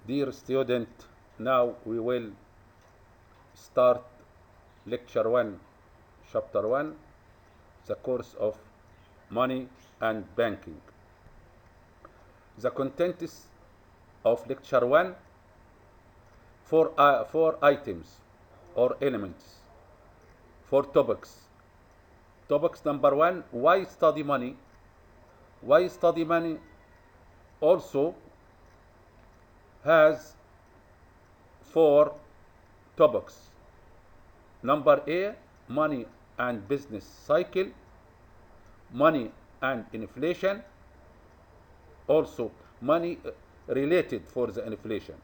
Dear student, now we will start lecture 1, chapter 1, the course of money and banking. The contents of lecture 1, four items or elements, four topics. Topics number 1, why study money? Why study money also has four topics. Number A, money and business cycle, money and inflation, also money related for the inflation.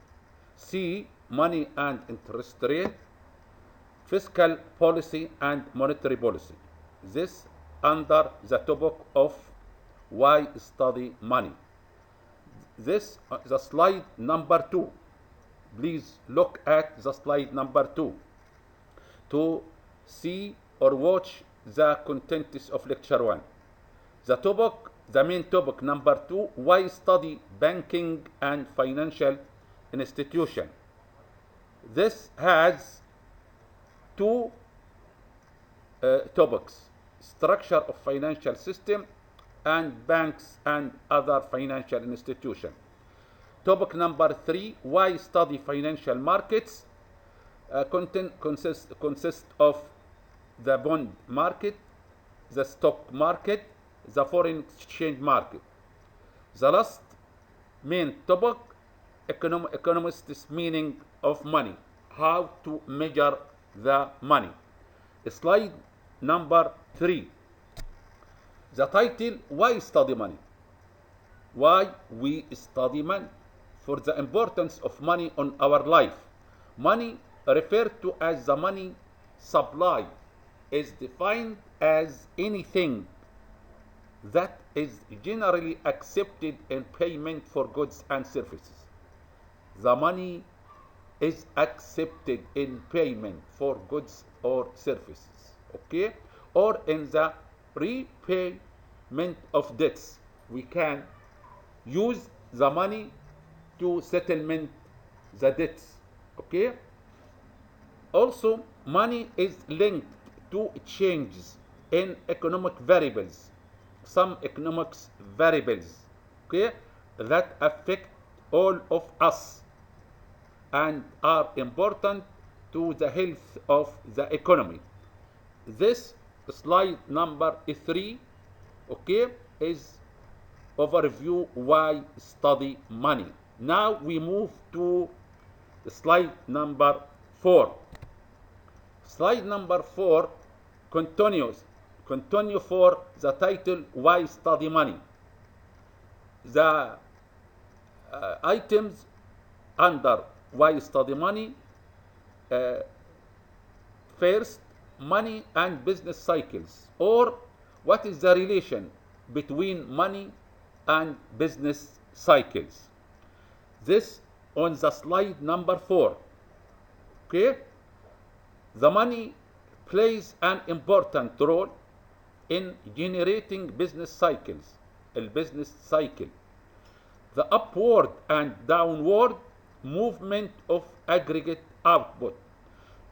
C, money and interest rate, fiscal policy and monetary policy. This under the topic of why study money. This the slide number 2. Please look at the slide number 2 to see or watch the contents of lecture 1. The main topic number 2, why study banking and financial institution. This has two topics, structure of financial system and banks and other financial institutions. Topic number 3, why study financial markets. Content consists of the bond market, the stock market, the foreign exchange market. The last main topic, economists' meaning of money, how to measure the money. Slide number 3. The title, why study money? Why we study money? For the importance of money on our life. Money, referred to as the money supply, is defined as anything that is generally accepted in payment for goods and services. The money is accepted in payment for goods or services, okay? Or in the repayment of debts. We can use the money to settlement the debts, okay? Also, money is linked to changes in economic variables, some economics variables, okay, that affect all of us and are important to the health of the economy. This slide number 3, okay, is overview why study money. Now we move to slide number 4. Slide number 4 continue for the title why study money. The items under why study money. First, money and business cycles, or what is the relation between money and business cycles. This on the slide number 4. Okay? The money plays an important role in generating business cycles. البزنس cycle. The upward and downward movement of aggregate output.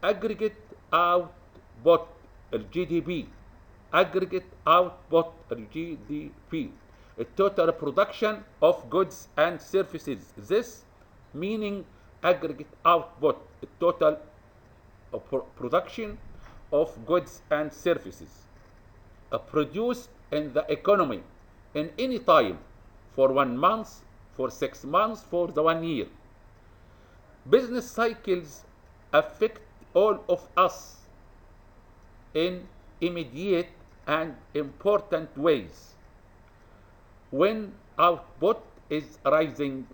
Aggregate output الGDP. Aggregate output الGDP. A total production of goods and services. This meaning aggregate output, a total production of goods and services produced in the economy in any time, for 1 month, for 6 months, for the 1 year. Business cycles affect all of us in immediate and important ways. When output is rising,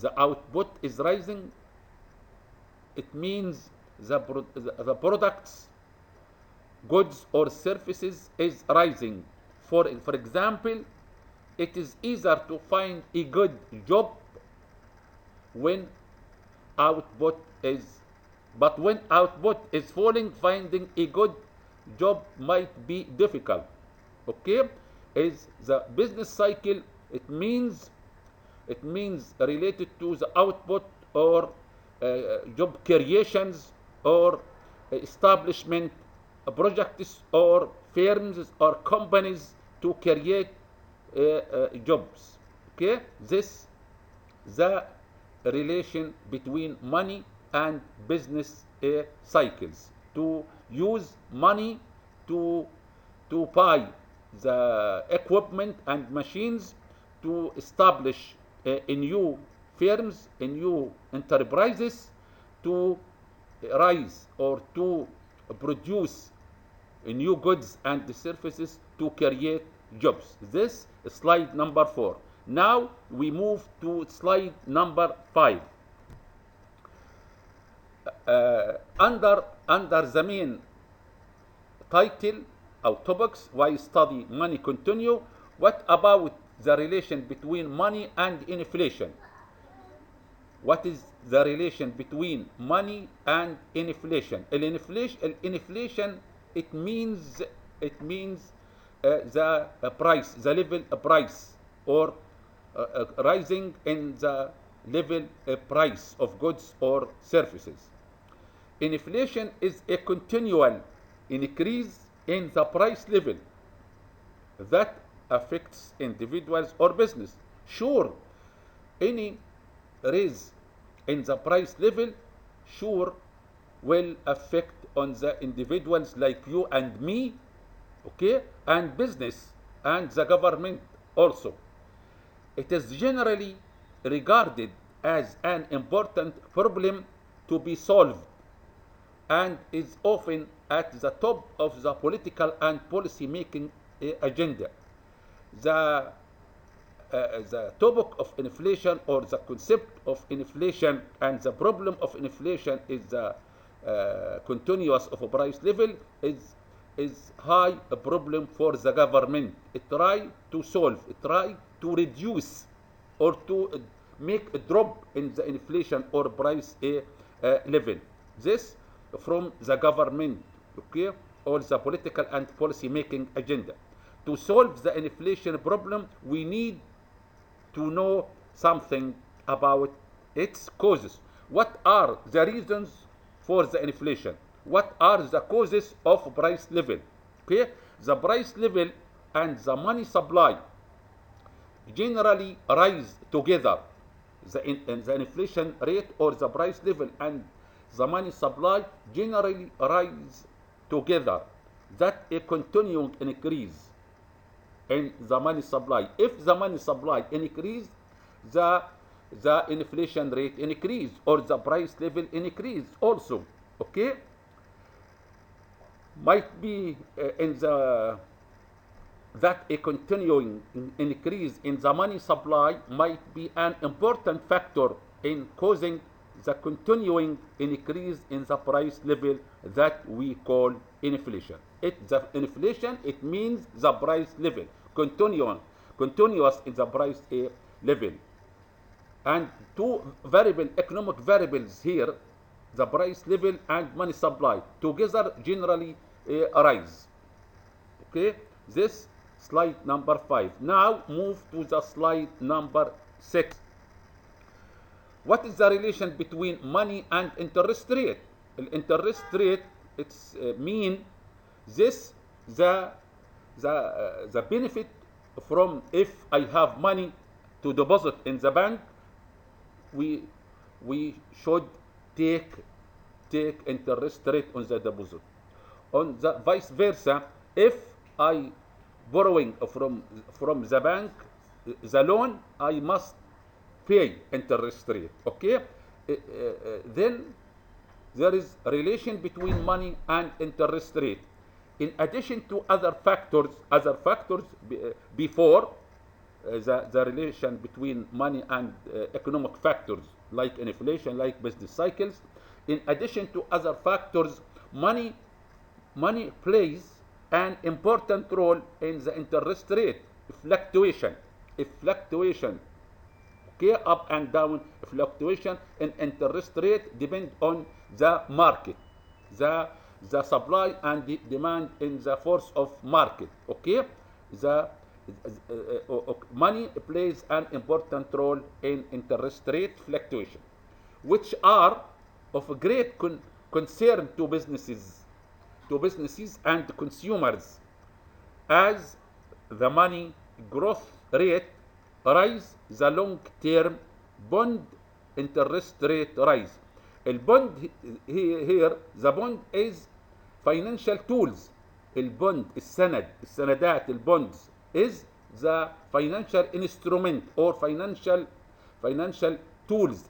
the output is rising, it means the products, goods or services is rising. For example, it is easier to find a good job when output is, but when output is falling, finding a good job might be difficult. Okay? Is the business cycle, it means related to the output or job creations or establishment projects or firms or companies to create jobs. Okay, this the relation between money and business cycles. To use money to buy the equipment and machines to establish new firms, new enterprises, to rise or to produce new goods and services to create jobs. This is slide number 4. Now we move to slide number 5. Under the main title or topics, why study money continue, what about the relation between money and inflation? What is the relation between money and inflation? Inflation, it means the price, the level price, or rising in the level price of goods or services. Inflation is a continual increase in the price level that affects individuals or business. Sure, any raise in the price level sure will affect on the individuals like you and me, okay, and business and the government also. It is generally regarded as an important problem to be solved and is often at the top of the political and policy making agenda. The topic of inflation, or the concept of inflation and the problem of inflation, is the continuous of a price level is high a problem for the government. It try to solve, it try to reduce or to make a drop in the inflation or price level. This from the government, okay, or the political and policy making agenda. To solve the inflation problem, we need to know something about its causes. What are the reasons for the inflation? What are the causes of price level? Okay, the price level and the money supply generally rise together. The inflation rate or the price level and the money supply generally rise together. That a continuing increase in the money supply. If the money supply increase, the inflation rate increase or the price level increase also. Okay, might be in the that a continuing increase in the money supply might be an important factor in causing the continuing increase in the price level that we call inflation. The inflation, it means the price level, continuous in the price level. And two economic variables here, the price level and money supply, together generally arise. Okay, this slide number 5. Now move to the slide number 6. What is the relation between money and interest rate? Interest rate, it's mean this the benefit from if I have money to deposit in the bank, we should take interest rate on the deposit. On the vice versa, if I borrowing from the bank the loan, I must pay interest rate. Okay, then there is a relation between money and interest rate. In addition to other factors before the relation between money and economic factors like inflation, like business cycles. In addition to other factors, money plays an important role in the interest rate fluctuation. Okay, up and down fluctuation in interest rate depend on the market, the supply and the demand in the force of market. Okay, money plays an important role in interest rate fluctuation. which are of great concern to businesses and consumers, as the money growth rate rise, the long-term bond interest rate rise. البوند here the bond is financial tools. البوند السندات البونds is the financial instrument or financial tools.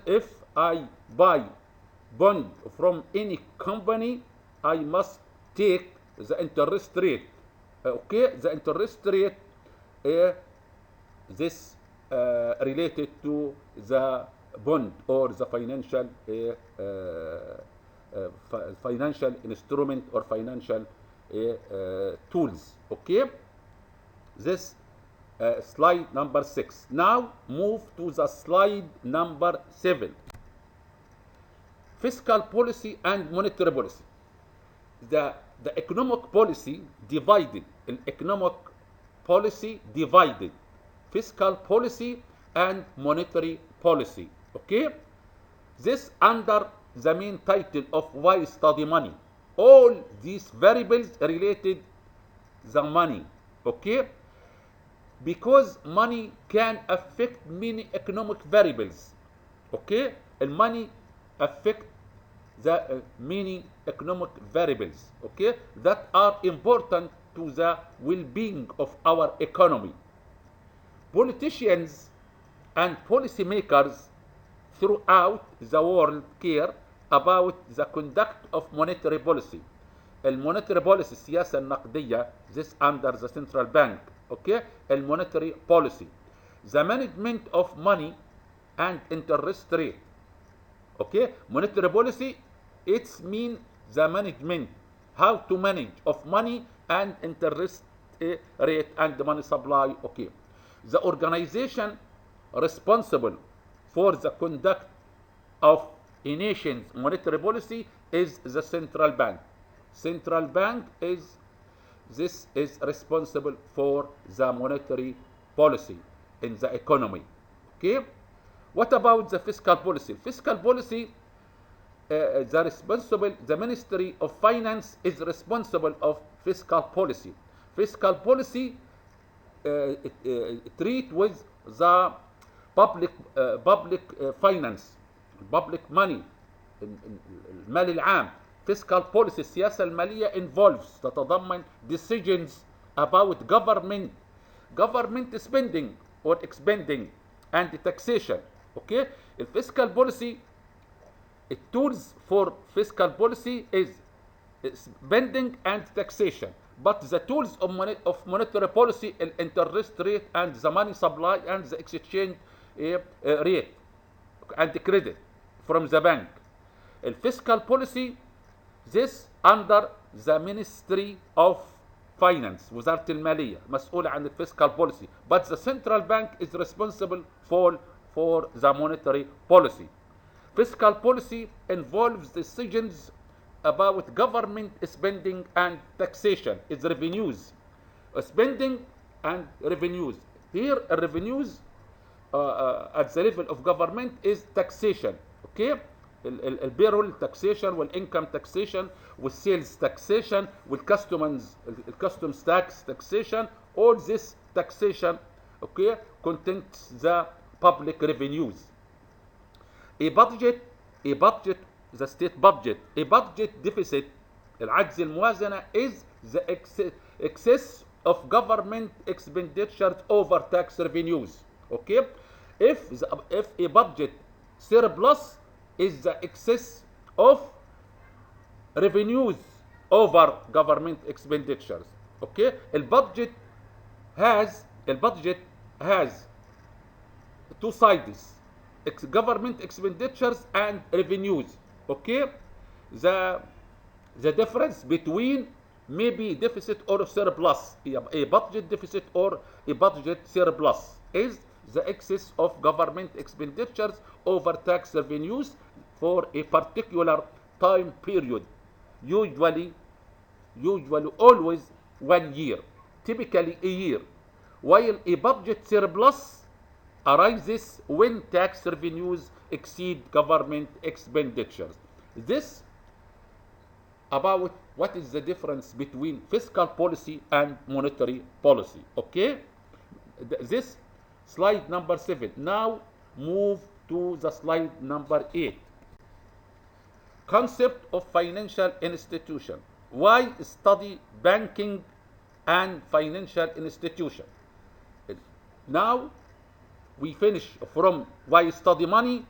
If I buy bond from any company, I must take the interest rate. Okay, the interest rate this related to the bond or the financial instrument or financial tools. Okay, this slide number 6. Now move to the slide number 7. Fiscal policy and monetary policy. The economic policy divided. Economic policy divided fiscal policy and monetary policy. Okay, this under the main title of Why Study Money. All these variables related the money. Okay, because money can affect many economic variables. Okay, and money affect the many economic variables, okay, that are important to the well-being of our economy. Politicians and policymakers throughout the world care about the conduct of monetary policy. المونetary policy السياسة النقدية, this under the central bank. Okay, المونetary policy, the management of money and interest rate. Okay, monetary policy, it's mean the management, how to manage of money and interest rate and the money supply. Okay, the organization responsible for the conduct of a nation's monetary policy is the central bank. Central bank is responsible for the monetary policy in the economy. Okay, what about the fiscal policy? Fiscal policy, the Ministry of Finance is responsible of fiscal policy. Fiscal policy treat with the public finance, public money, المال العام. Fiscal policy السياسة المالية involves, تتضمن decisions about government spending or expending and taxation. Okay, the fiscal policy, tools for fiscal policy is spending and taxation, but the tools of monetary policy, interest rate and the money supply and the exchange rate and credit from the bank. The fiscal policy, this under the Ministry of Finance, وزارة المالية مسؤولة عن fiscal policy, but the central bank is responsible for the monetary policy. Fiscal policy involves decisions about government spending and taxation. It's revenues, spending and revenues. Here, revenues at the level of government is taxation. Okay, البيرول taxation والincome taxation والsales taxation والcustoms tax taxation. All this taxation, okay, contains the public revenues. A budget, the state budget. A budget deficit, العجز الموازنة, is the excess of government expenditures over tax revenues. Okay, if a budget surplus is the excess of revenues over government expenditures. Okay, the budget has two sides, government expenditures and revenues. Okay, the difference between maybe deficit or surplus, a budget deficit or a budget surplus, is the excess of government expenditures over tax revenues for a particular time period, usually always 1 year, typically a year, while a budget surplus arises when tax revenues exceed government expenditures. This about what is the difference between fiscal policy and monetary policy. Okay, this slide number 7. Now move to the slide number 8. Concept of financial institution. Why study banking and financial institution? Now we finish from why study money,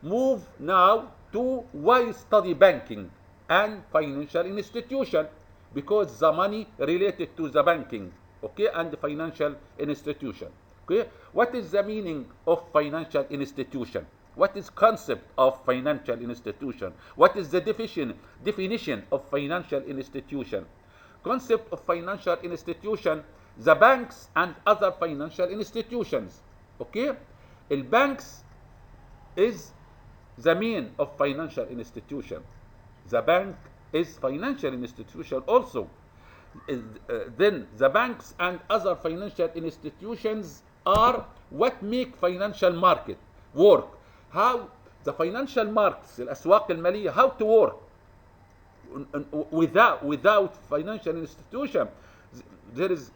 move now to why study banking and financial institution, because the money related to the banking, okay, and the financial institution. Okay, what is the meaning of financial institution? What is concept of financial institution? What is the definition of financial institution? Concept of financial institution: the banks and other financial institutions. Okay, the banks is the main of financial institution. The bank is financial institution also. Then the banks and other financial institutions are what make financial market work. How the financial markets, الأسواق المالية, how to work without financial institution. There is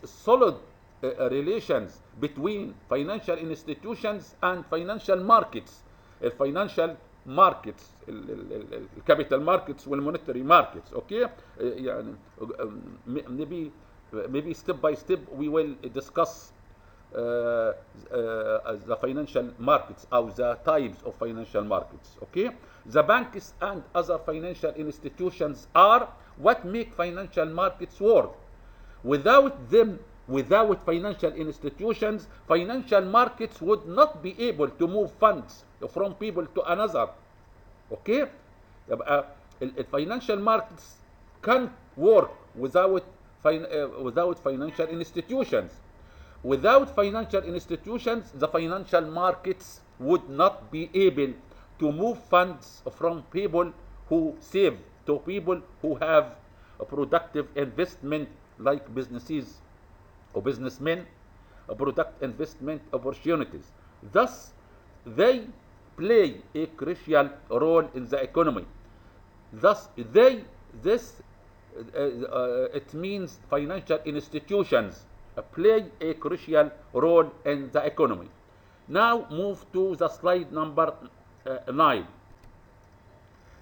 solid relations between financial institutions and financial markets. الفاينانشال markets, الكابيتال ماركتس والمونetary markets. Okay, يعني maybe step by step we will discuss the financial markets or the types of financial markets. Okay, the banks and other financial institutions are what make financial markets work. Without them, without financial institutions, financial markets would not be able to move funds from people to another. Okay, يبقى financial markets can't work without financial institutions. Without financial institutions, the financial markets would not be able to move funds from people who save to people who have a productive investment, like businesses or businessmen, product investment opportunities. Thus, they play a crucial role in the economy. Thus, it means financial institutions play a crucial role in the economy. Now move to the slide number 9.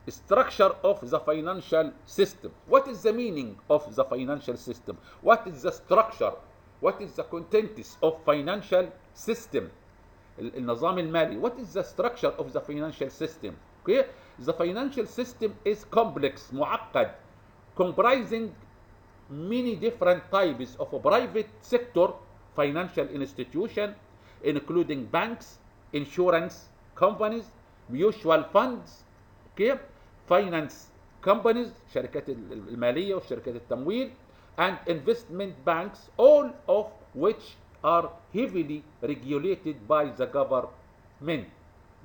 Structure of the financial system. What is the meaning of the financial system? What is the structure? What is the contents of financial system? النظام المالي. What is the structure of the financial system? Okay, the financial system is complex, معقد, comprising many different types of a private sector financial institution, including banks, insurance companies, mutual funds, okay, finance companies, شركات المالية وشركات التمويل, and investment banks, all of which are heavily regulated by the government.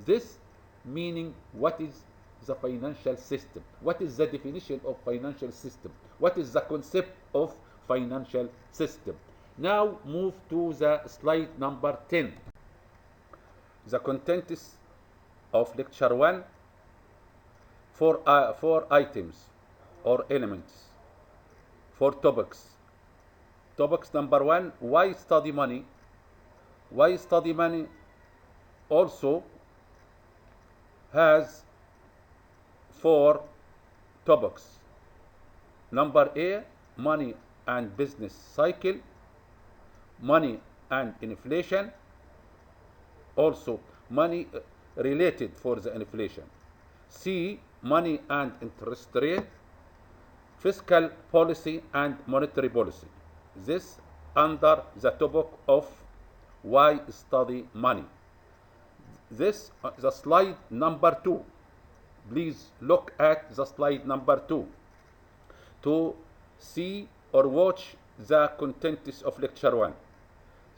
This meaning, what is the financial system? What is the definition of financial system? What is the concept of financial system? Now move to the slide number 10. The contents of lecture 1, four items or elements, 4 topics. Topics number 1, why study money? Why study money also has 4 topics. Number A, money and business cycle, money and inflation, also money related for the inflation. C, money and interest rate, fiscal policy and monetary policy. This under the topic of why study money. This the slide number 2. Please look at the slide number 2 to see or watch the contents of lecture 1.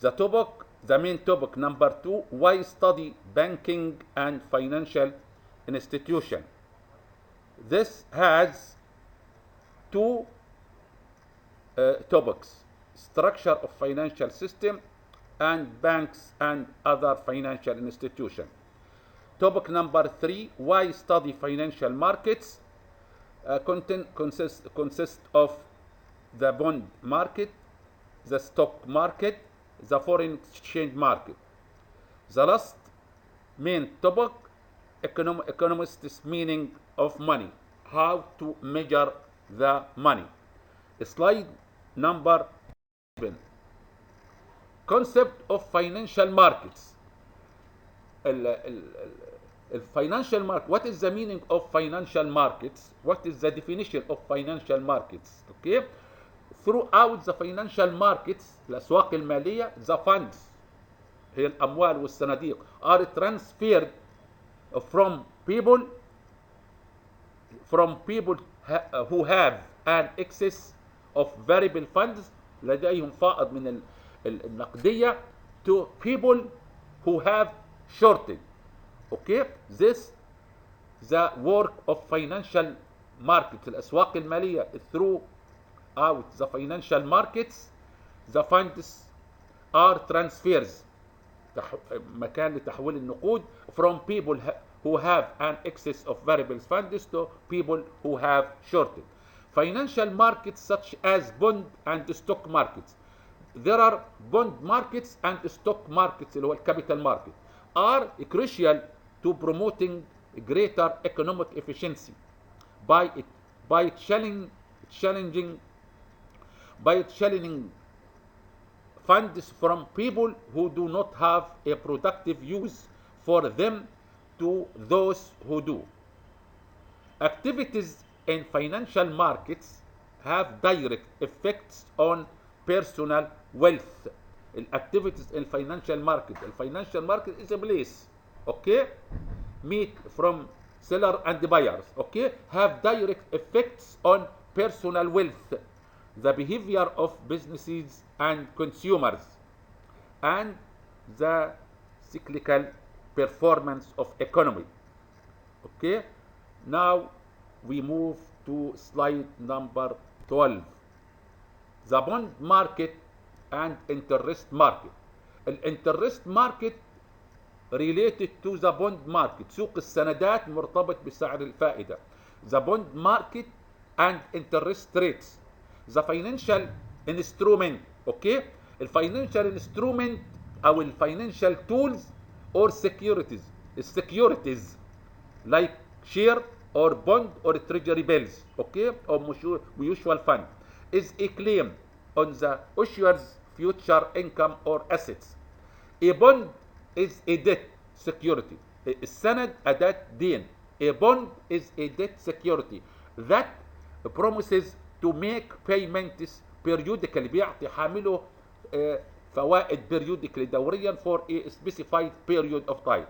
The main topic number 2, why study banking and financial institution. This has 2 topics: structure of financial system and banks and other financial institutions. Topic number 3, why study financial markets? Content consists of the bond market, the stock market, the foreign exchange market. The last main topic, economists' meaning of money, how to measure the money. Slide number 7. Concept of financial markets. Financial market. What is the meaning of financial markets? What is the definition of financial markets? Okay. Throughout the financial markets, الأسواق المالية, the funds, هي الأموال والصناديق, are transferred from people who have an excess of variable funds, لديهم فائض من النقدية, to people who have shorted. Okay, this the work of financial markets, الأسواق المالية. Throughout the financial markets, the funds are transfers, مكان لتحويل النقود, from people who have an excess of variable funds to people who have shorted. Financial markets such as bond and stock markets. There are bond markets and stock markets, اللي هو الكابيتال market, are crucial to promoting greater economic efficiency by challenging funds from people who do not have a productive use for them to those who do. Activities in financial markets have direct effects on personal wealth. Activities in financial market. The financial market is a place, okay, meet from seller and buyers, okay, have direct effects on personal wealth, the behavior of businesses and consumers, and the cyclical performance of economy. Okay, now we move to slide number 12. The bond market and interest market. الانترست market related to the bond market. سوق السندات مرتبط بسعر الفائدة. The bond market and interest rates. The financial instrument. Okay, الفاينانشال instrument أو الفاينانشال tools or securities. Securities like share or bond or treasury bills, okay, or mutual fund, is a claim on the issuer's future income or assets. A bond is a debt security. السند أداة دين. A bond is a debt security that promises to make payments periodically. بيعطي حامله فوائد periodically دوريا for a specified period of time.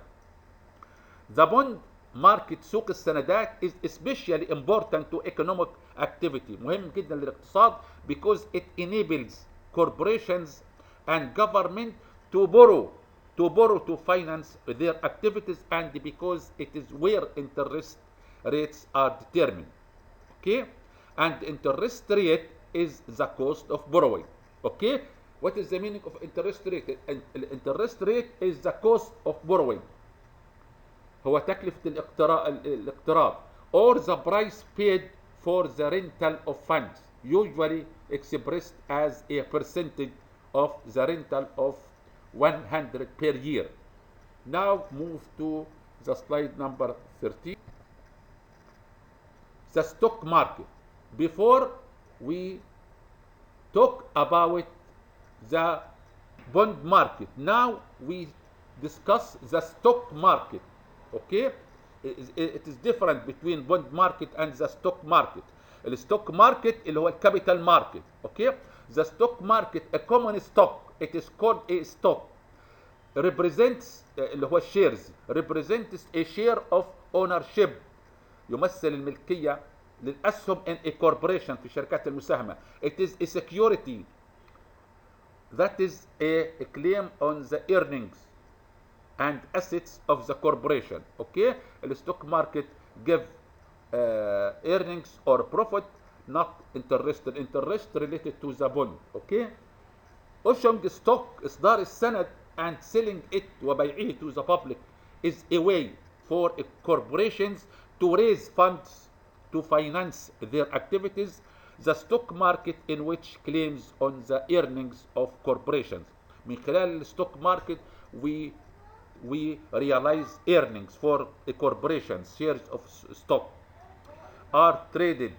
The bond market, سوق السندات, is especially important to economic activity. مهم جدا للاقتصاد because it enables corporations and government to borrow to finance their activities, and because it is where interest rates are determined. Okay, and interest rate is the cost of borrowing. Okay, what is the meaning of interest rate? Interest rate is the cost of borrowing. هو تكلفة الاقتراض, or the price paid for the rental of funds, usually expressed as a percentage of the rental of 100 per year. Now move to the slide number 13. The stock market. Before we talk about the bond market, now we discuss the stock market. Okay, it is different between bond market and the stock market. The stock market اللي هو الكابيتال market. Okay, the stock market, a common stock, it is called a stock, represents اللي هو shares, represents a share of ownership, يمثل الملكية للأسهم in a corporation في شركات المساهمة. It is a security that is a claim on the earnings and assets of the corporation. Okay, the stock market give earnings or profit, not interest. Interest related to the bond. Okay, Issuing stock إصدار السند and selling it وبيعه to the public is a way for corporations to raise funds to finance their activities. The stock market in which claims on the earnings of corporations. من خلال الستوك ماركت we realize earnings for a corporation. Shares of stock are traded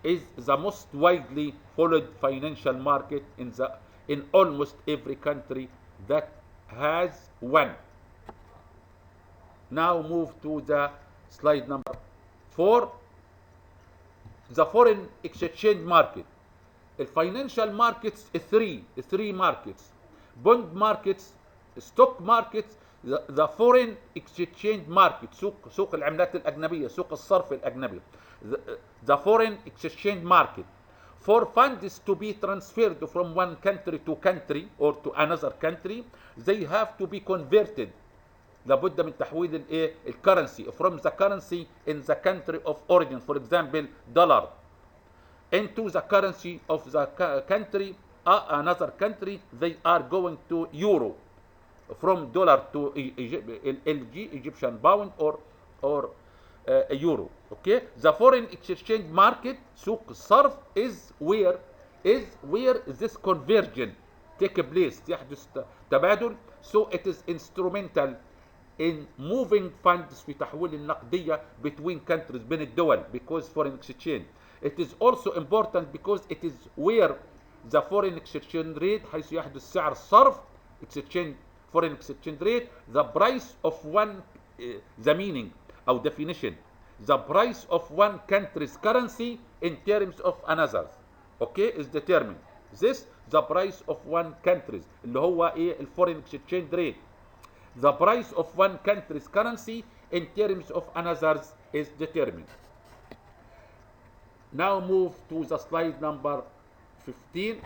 is the most widely followed financial market in almost every country that has one. Now move to the slide number 4. The foreign exchange market. The financial markets three markets: bond markets, stock markets, the foreign exchange market سوق العملات الأجنبية، سوق الصرف الأجنبي. The foreign exchange market for funds to be transferred from one country to country or to another country, they have to be converted. لابد من تحويل الكرنسي from the currency in the country of origin, for example dollar, into the currency of the country another country. They are going to euro, from dollar to LG Egyptian pound or euro. Okay, the foreign exchange market سوق الصرف is where this conversion take place، يحدث تبادل. So it is instrumental in moving funds في تحويل النقدية between countries بين الدول because foreign exchange. It is also important because it is where the foreign exchange rate حيث يحدث سعر الصرف exchange foreign exchange rate, the price of one the meaning أو definition, the price of one country's currency in terms of another's. Okay, is determined. This the price of one country's اللي هو ايه foreign exchange rate. The price of one country's currency in terms of another's is determined. Now move to the slide number 15.